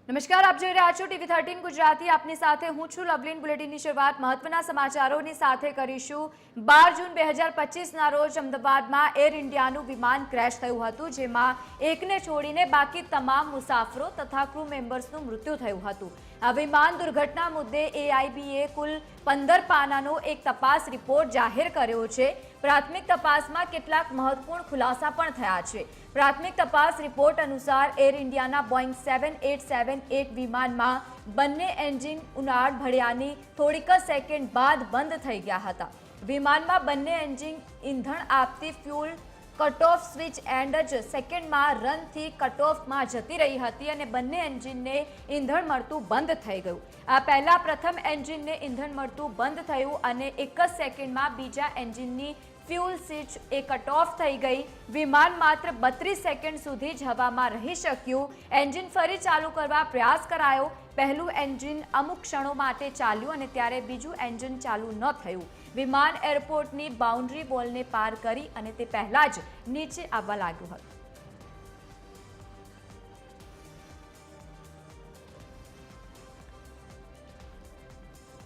નમસ્કાર, આપ જોઈ રહ્યા છો TV13 ગુજરાતી। આપની સાથે હું છું લવલીન। બુલેટિનની શરૂઆત મહત્વના સમાચારોની સાથે કરીશું। 12 જૂન 2025ના રોજ અમદાવાદમાં એર ઇન્ડિયાનું વિમાન ક્રેશ થયું હતું, જેમાં એકને છોડીને બાકી તમામ મુસાફરો તથા ક્રૂ મેમ્બર્સનું મૃત્યુ થયું હતું। આ વિમાન દુર્ઘટના મુદ્દે AIBએ કુલ 15 પાનાનો એક તપાસ રિપોર્ટ જાહેર કર્યો છે। પ્રાથમિક તપાસમાં કેટલાક મહત્વપૂર્ણ ખુલાસા પણ થયા છે। પ્રાથમિક તપાસ રિપોર્ટ અનુસાર એર ઇન્ડિયાના બોઈંગ 7878 વિમાનમાં બંને એન્જિન ઉનાળ ભળ્યાની થોડીક જ સેકન્ડ બાદ બંધ થઈ ગયા હતા। વિમાનમાં બંને એન્જિન ઈંધણ આપતી fuel cut off switch and જ સેકન્ડમાં રનથી કટ ઓફમાં જતી રહી હતી અને બંને એન્જિનને ઈંધણ મળતું બંધ થઈ ગયું। આ પહેલા પ્રથમ એન્જિનને ઈંધણ મળતું બંધ થયું અને એક જ સેકન્ડમાં બીજા એન્જિનની ફ્યુલ સ્વિચ એ કટ ઓફ થઈ ગઈ। વિમાન માત્ર 32 સેકન્ડ સુધી જ હવામાં રહી શક્યું। એન્જિન ફરી ચાલુ કરવા પ્રયાસ કરાયો। પહેલું એન્જિન અમુક ક્ષણો માટે ચાલ્યું અને ત્યારે બીજું એન્જિન ચાલુ ન થયું। વિમાન એરપોર્ટની બાઉન્ડ્રી વોલને પાર કરી અને તે પહેલા જ નીચે આવવા લાગ્યું હતું।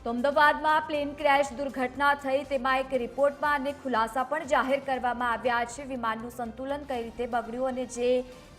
તો અમદાવાદમાં પ્લેન ક્રેશ દુર્ઘટના થઈ તેમાં એક રિપોર્ટમાં અનેક ખુલાસા પણ જાહેર કરવામાં આવ્યા છે। વિમાનનું સંતુલન કઈ રીતે બગડ્યું અને જે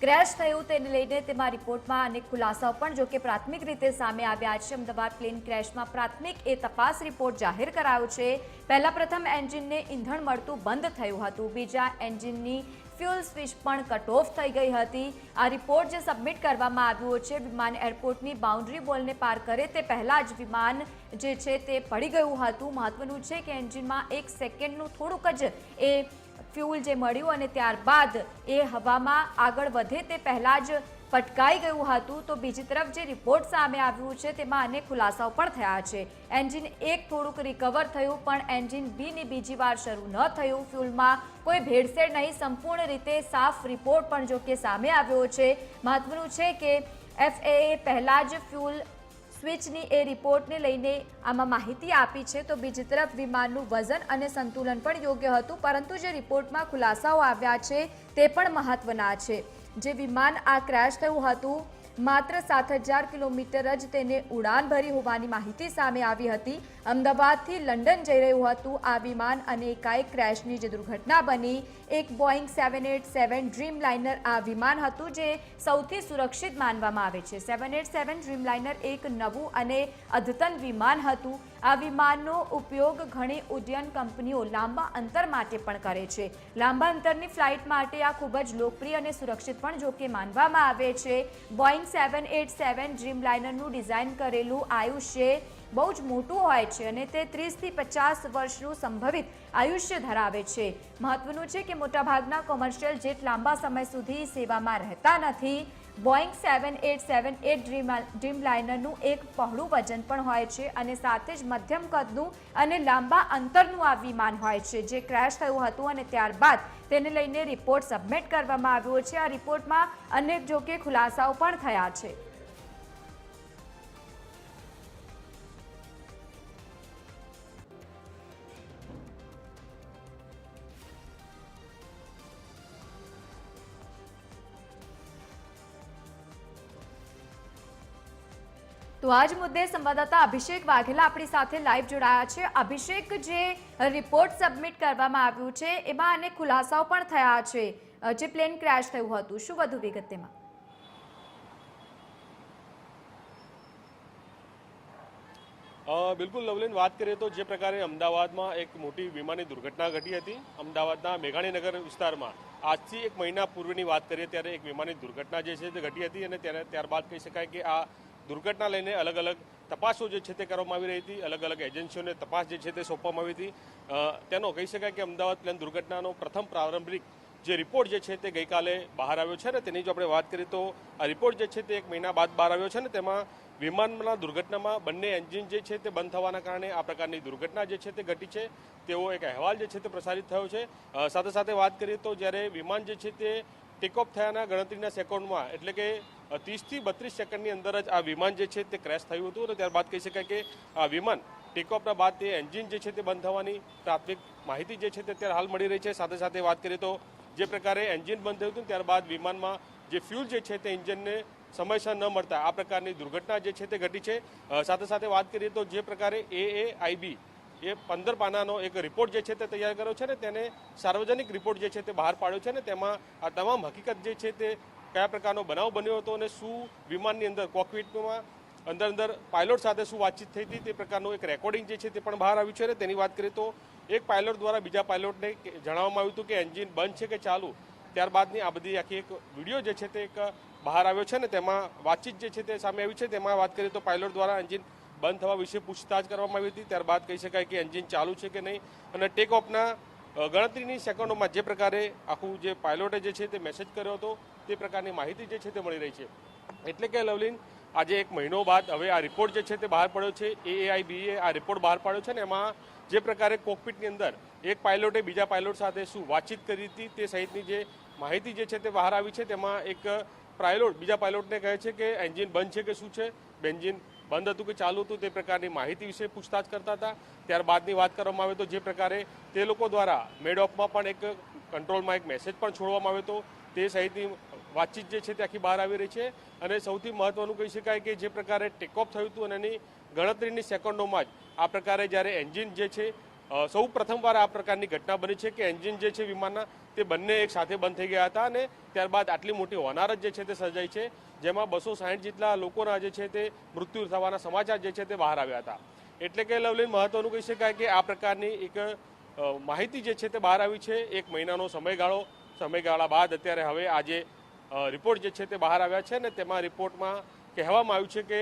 ક્રેશ થયું તેને લઈને તેમાં રિપોર્ટમાં અનેક ખુલાસાઓ પણ જો કે પ્રાથમિક રીતે સામે આવ્યા છે। અમદાવાદ પ્લેન ક્રેશમાં પ્રાથમિક એ તપાસ રિપોર્ટ જાહેર કરાયો છે। પહેલા પ્રથમ એન્જિનને ઈંધણ મળતું બંધ થયું હતું, બીજા એન્જિનની ફ્યુલ સ્વિચ પણ કટ ઓફ થઈ ગઈ હતી। આ રિપોર્ટ જે સબમિટ કરવામાં આવ્યો છે, વિમાન એરપોર્ટની બાઉન્ડ્રી વોલને પાર કરે તે પહેલા જ વિમાન જે છે તે પડી ગયું હતું। મહત્વનું છે કે એન્જિનમાં એક સેકન્ડનું થોડુંક જ એ ફ્યુલ જે મળ્યું અને ત્યારબાદ એ હવામાં આગળ વધે તે પહેલા જ પટકાઈ ગયું હતું। તો બીજી તરફ જે રિપોર્ટ સામે આવ્યું છે તેમાં અનેક ખુલાસાઓ પણ થયા છે। એન્જિન એક થોડુંક રિકવર થયું, પણ એન્જિન બીની બીજી વાર શરૂ ન થયું। ફ્યુલમાં કોઈ ભેળસેળ નહીં, સંપૂર્ણ રીતે સાફ રિપોર્ટ પણ જો કે સામે આવ્યો છે। મહત્વનું છે કે FAA પહેલા જ ફ્યુલ સ્વિચની એ રિપોર્ટને લઈને આમાં માહિતી આપી છે। તો બીજી તરફ વિમાનનું વજન અને સંતુલન પણ યોગ્ય હતું, પરંતુ જે રિપોર્ટમાં ખુલાસાઓ આવ્યા છે તે પણ મહત્વના છે। જે વિમાન આ ક્રેશ થયું હતું, માત્ર 7000 કિલોમીટર જ તેને ઉડાન ભરી હોવાની માહિતી સામે આવી હતી। અમદાવાદથી લંડન જઈ રહ્યું હતું આ વિમાન અને એકાએક ક્રેશની જે દુર્ઘટના બની। એક બોઈંગ 787 ડ્રીમલાઇનર આ વિમાન હતું, જે સૌથી સુરક્ષિત માનવામાં આવે છે। 787 ડ્રીમલાઇનર એક નવું અને અદ્યતન વિમાન હતું। આ વિમાનનો ઉપયોગ ઘણી ઉડ્ડયન કંપનીઓ લાંબા અંતર માટે પણ કરે છે। લાંબા અંતરની ફ્લાઇટ માટે આ ખૂબ જ લોકપ્રિય અને સુરક્ષિત પણ જો કે માનવામાં આવે છે। બોઈંગ 787 ડ્રીમલાઇનરનું ડિઝાઇન કરેલું આયુષ્ય બહુ જ મોટું હોય છે અને તે 30થી 50 વર્ષનું સંભવિત આયુષ્ય ધરાવે છે। મહત્વનું છે કે મોટાભાગના કોમર્શિયલ જેટ લાંબા સમય સુધી સેવામાં રહેતા નથી। બોઈંગ 787 ડ્રીમલાઇનરનું એક પહોળું વજન પણ હોય છે અને સાથે જ મધ્યમ કદનું અને લાંબા અંતરનું આ વિમાન હોય છે, જે ક્રેશ થયું હતું અને ત્યારબાદ તેને લઈને રિપોર્ટ સબમિટ કરવામાં આવ્યો છે। આ રિપોર્ટમાં અનેક જો કે ખુલાસાઓ પણ થયા છે। તો આજ મુદ્દે સંવાદદાતા અભિષેક વાઘેલા આપણી સાથે લાઈવ જોડાયા છે। અભિષેક, જે રિપોર્ટ સબમિટ કરવામાં આવ્યું છે એમાં અનેક ખુલાસાઓ પણ થયા છે। જે પ્લેન ક્રેશ થયું હતું, શું વધુ વિગત તેમાં? બિલકુલ લવલીન, વાત કરીએ તો જે પ્રકારે અમદાવાદમાં એક મોટી વિમાની દુર્ઘટના ઘટી હતી। અમદાવાદના મેઘાણીનગર વિસ્તારમાં આજથી એક મહિના પૂર્વેની વાત કરીએ ત્યારે એક વિમાની દુર્ઘટના જે છે તે ઘટી હતી અને ત્યારબાદ કહી શકાય કે આ દુર્ઘટના લઈને અલગ અલગ તપાસો જે છે તે કરવામાં આવી રહી હતી। અલગ અલગ એજન્સીઓને તપાસ જે છે તે સોંપવામાં આવી હતી। તેનો કહી શકાય કે અમદાવાદ પ્લેન દુર્ઘટનાનો પ્રથમ પ્રારંભિક જે રિપોર્ટ જે છે તે ગઈકાલે બહાર આવ્યો છે ને તેની જો આપણે વાત કરીએ તો આ રિપોર્ટ જે છે તે એક મહિના બાદ બહાર આવ્યો છે ને તેમાં વિમાનના દુર્ઘટનામાં બંને એન્જિન જે છે તે બંધ થવાના કારણે આ પ્રકારની દુર્ઘટના જે છે તે ઘટી છે તેવો એક અહેવાલ જે છે તે પ્રસારિત થયો છે। સાથે સાથે વાત કરીએ તો જ્યારે વિમાન જે છે તે ટેકઓફ થયાના ગણતરીના સેકન્ડમાં એટલે કે 30થી 32 સેકન્ડની અંદર જ આ વિમાન જે છે તે ક્રેશ થયું હતું અને ત્યારબાદ કહી શકાય કે આ વિમાન ટેકઓફના બાદ તે એન્જિન જે છે તે બંધ થવાની પ્રાથમિક માહિતી જે છે તે અત્યારે હાલ મળી રહી છે। સાથે સાથે વાત કરીએ તો જે પ્રકારે એન્જિન બંધ થયું હતું ત્યારબાદ વિમાનમાં જે ફ્યુલ જે છે તે એન્જિનને સમયસર ન મળતા આ પ્રકારની દુર્ઘટના જે છે તે ઘટી છે। સાથે સાથે વાત કરીએ તો જે પ્રકારે AAIB એ 15 પાનાનો એક રિપોર્ટ જે છે તે તૈયાર કર્યો છે ને તેને સાર્વજનિક રિપોર્ટ જે છે તે બહાર પાડ્યો છે ને તેમાં આ તમામ હકીકત જે છે તે કયા પ્રકારનો બનાવ બન્યો હતો અને શું વિમાનની અંદર કોકપિટમાં અંદર પાયલોટ સાથે શું વાતચીત થઈ હતી તે પ્રકારનું એક રેકોર્ડિંગ જે છે તે પણ બહાર આવ્યું છે અને તેની વાત કરીએ તો એક પાયલોટ દ્વારા બીજા પાયલોટને જણાવવામાં આવ્યું હતું કે એન્જિન બંધ છે કે ચાલુ। ત્યારબાદની આ બધી આખી એક વિડીયો જે છે તે એક બહાર આવ્યો છે ને તેમાં વાતચીત જે છે તે સામે આવી છે। તેમાં વાત કરીએ તો પાયલોટ દ્વારા એન્જિન બંધ થવા વિશે પૂછતાછ કરવામાં આવી હતી। ત્યારબાદ કહી શકાય કે એન્જિન ચાલુ છે કે નહીં અને ટેક ઓફના ગણતરીની સેકન્ડોમાં જે પ્રકારે આખું જે પાયલોટે જે છે તે મેસેજ કર્યો હતો તે પ્રકારની માહિતી જે છે તે મળી રહી છે। એટલે કે લવલીન આજે 1 મહિનો બાદ હવે આ રિપોર્ટ જે છે તે બહાર પડ્યો છે। AAIB એ આ રિપોર્ટ બહાર પાડ્યો છે ને એમાં જે પ્રકારે કોકપિટની અંદર એક પાયલોટે બીજા પાયલોટ સાથે શું વાતચીત કરી હતી તે સહિતની જે માહિતી જે છે તે બહાર આવી છે। તેમાં એક પાયલોટ બીજા પાયલોટને કહે છે કે એન્જિન બંધ છે કે શું છે, એન્જિન બંધ હતું કે ચાલુ હતું તે પ્રકારની માહિતી વિશે પૂછતાછ કરતા હતા। ત્યારબાદની વાત કરવામાં આવે તો જે પ્રકારે તે લોકો દ્વારા મેડ ઓફમાં પણ એક કંટ્રોલમાં એક મેસેજ પણ છોડવામાં આવ્યો હતો તે સહિતની વાતચીત જે છે તે આખી બહાર આવી રહી છે। અને સૌથી મહત્વનું કહી શકાય કે જે પ્રકારે ટેકઓફ થયું હતું અને એની ગણતરીની સેકન્ડોમાં જ આ પ્રકારે જ્યારે એન્જિન જે છે સૌ પ્રથમવાર આ પ્રકારની ઘટના બની છે કે એન્જિન જે છે વિમાનના તે બંને એક સાથે બંધ થઈ ગયા હતા અને ત્યારબાદ આટલી મોટી હોનારત જે છે તે સર્જાઈ છે જેમાં 260 જેટલા લોકોના જે છે તે મૃત્યુ થવાના સમાચાર જે છે તે બહાર આવ્યા હતા। એટલે કે લવલીન મહત્વનું કહી શકાય કે આ પ્રકારની એક માહિતી જે છે તે બહાર આવી છે 1 મહિનાનો સમયગાળા બાદ અત્યારે હવે આજે રિપોર્ટ જે છે તે બહાર આવ્યા છે અને તેમાં રિપોર્ટમાં કહેવામાં આવ્યું છે કે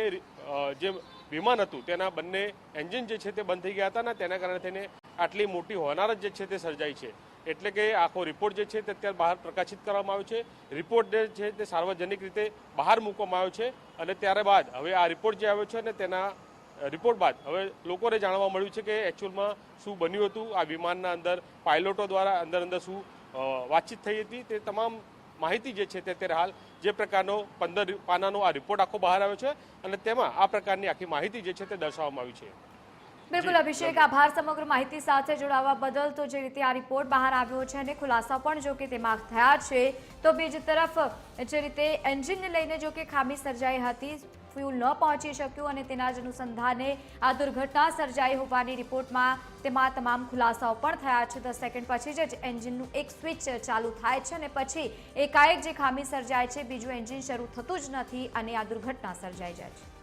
જે વિમાન હતું તેના બંને એન્જિન જે છે તે બંધ થઈ ગયા હતા અને તેના કારણે થઈને આટલી મોટી હોનારત જે છે તે સર્જાઈ છે। એટલે કે આખો રિપોર્ટ જે છે તે અત્યારે બહાર પ્રકાશિત કરવામાં આવ્યો છે। રિપોર્ટ જે છે તે સાર્વજનિક રીતે બહાર મૂકવામાં આવ્યો છે અને ત્યારબાદ હવે આ રિપોર્ટ જે આવ્યો છે ને તેના રિપોર્ટ બાદ હવે લોકોને જાણવા મળ્યું છે કે એકચ્યુઅલમાં શું બન્યું હતું, આ વિમાનના અંદર પાયલોટો દ્વારા અંદર શું વાતચીત થઈ હતી તે તમામ માહિતી જે છે તે અત્યારે હાલ જે પ્રકારનો 15 પાનાનો આ રિપોર્ટ આખો બહાર આવ્યો છે અને તેમાં આ પ્રકારની આખી માહિતી જે છે તે દર્શાવવામાં આવી છે। બિલકુલ અભિષેક, આભાર સમગ્ર માહિતી સાથે જોડાવા બદલ। તો જે રીતે આ રિપોર્ટ બહાર આવ્યો છે અને ખુલાસા પણ જો કે તેમાં થયા છે તો બીજી તરફ જે રીતે એન્જિનને લઈને જો કે ખામી સર્જાઈ હતી, ફ્યુલ ન પહોંચી શક્યું અને તેના જ અનુસંધાને આ દુર્ઘટના સર્જાઈ હોવાની રિપોર્ટમાં તેમાં તમામ ખુલાસાઓ પણ થયા છે। 10 સેકન્ડ પછી જ એન્જિનનું એક સ્વિચ ચાલુ થાય છે અને પછી એકાએક જે ખામી સર્જાય છે બીજું એન્જિન શરૂ થતું જ નથી અને આ દુર્ઘટના સર્જાઈ જાય છે।